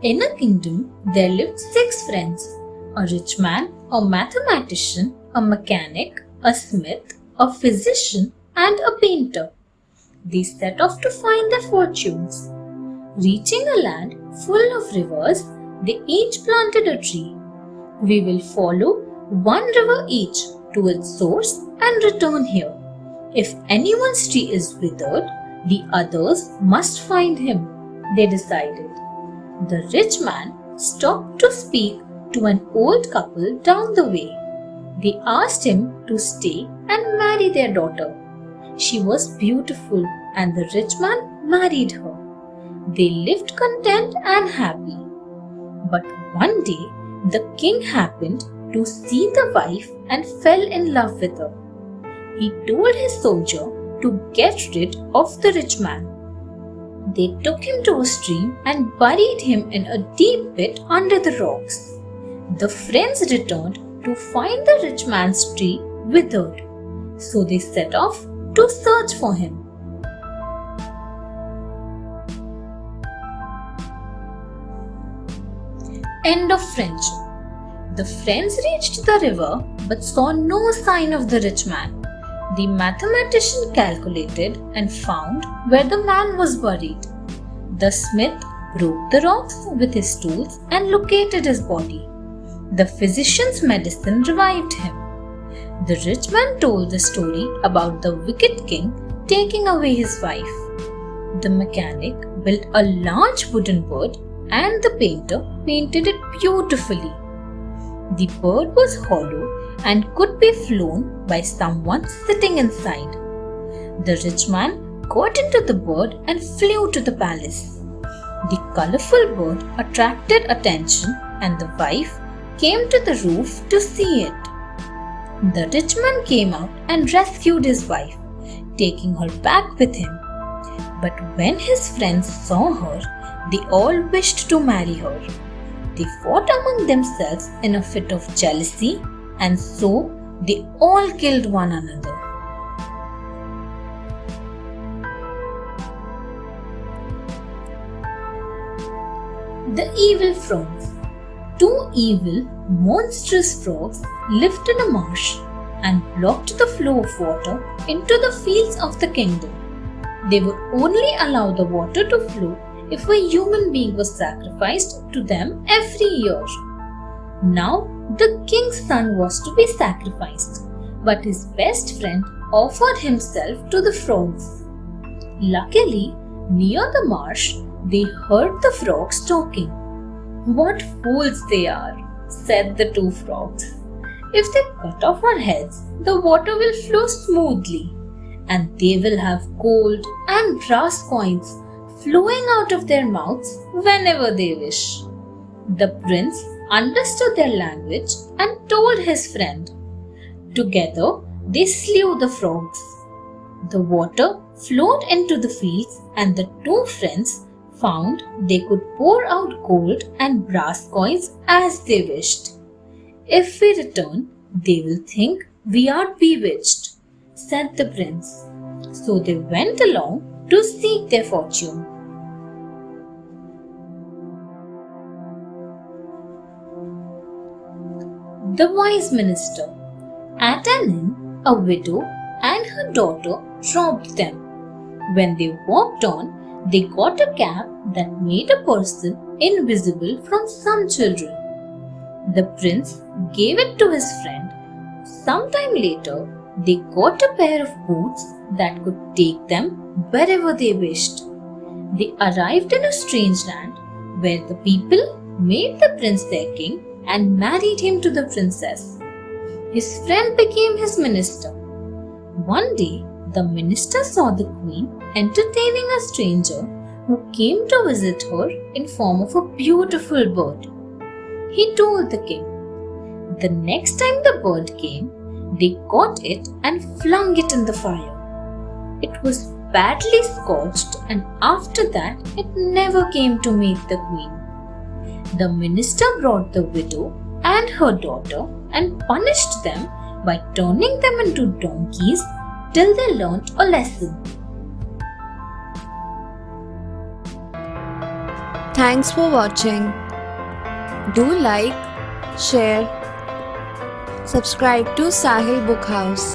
In a kingdom, there lived 6 friends: a rich man, a mathematician, a mechanic, a smith, a physician, and a painter. They set off to find their fortunes. Reaching a land full of rivers, they each planted a tree. We will follow one river each to its source and return here. If anyone's tree is withered, the others must find him, they decided. The rich man stopped to speak to an old couple down the way. They asked him to stay and marry their daughter. She was beautiful and the rich man married her. They lived content and happy. But one day, the king happened to see the wife and fell in love with her. He told his soldier to get rid of the rich man. They took him to a stream and buried him in a deep pit under the rocks. The friends returned to find the rich man's tree withered, so they set off to search for him. End of friendship. The friends reached the river but saw no sign of the rich man. The mathematician calculated and found where the man was buried. The smith broke the rocks with his tools and located his body. The physician's medicine revived him. The rich man told the story about the wicked king taking away his wife. The mechanic built a large wooden bird and the painter painted it beautifully. The bird was hollow and could be flown by someone sitting inside. The rich man got into the bird and flew to the palace. The colorful bird attracted attention and the wife came to the roof to see it. The rich man came out and rescued his wife, taking her back with him. But when his friends saw her, they all wished to marry her. They fought among themselves in a fit of jealousy, and so they all killed one another. The evil frogs. 2 evil, monstrous frogs lived in a marsh and blocked the flow of water into the fields of the kingdom. They would only allow the water to flow if a human being was sacrificed to them every year. Now, the king's son was to be sacrificed, but his best friend offered himself to the frogs. Luckily, near the marsh, they heard the frogs talking. "What fools they are," said the 2 frogs. "If they cut off our heads, the water will flow smoothly, and they will have gold and brass coins flowing out of their mouths whenever they wish." The prince understood their language and told his friend. Together, they slew the frogs. The water flowed into the fields, and the 2 friends found they could pour out gold and brass coins as they wished. "If we return, they will think we are bewitched," said the prince. So they went along to seek their fortune. The wise minister. At an inn, a widow and her daughter robbed them. When they walked on, they got a cap that made a person invisible from some children. The prince gave it to his friend. Sometime later, they got a pair of boots that could take them wherever they wished. They arrived in a strange land where the people made the prince their king and married him to the princess. His friend became his minister. One day, the minister saw the queen entertaining a stranger who came to visit her in form of a beautiful bird. He told the king. The next time the bird came, they caught it and flung it in the fire. It was badly scorched, and after that it never came to meet the queen. The minister brought the widow and her daughter and punished them by turning them into donkeys till they learnt a lesson. Thanks for watching. Do like, share, subscribe to Sahil Book House.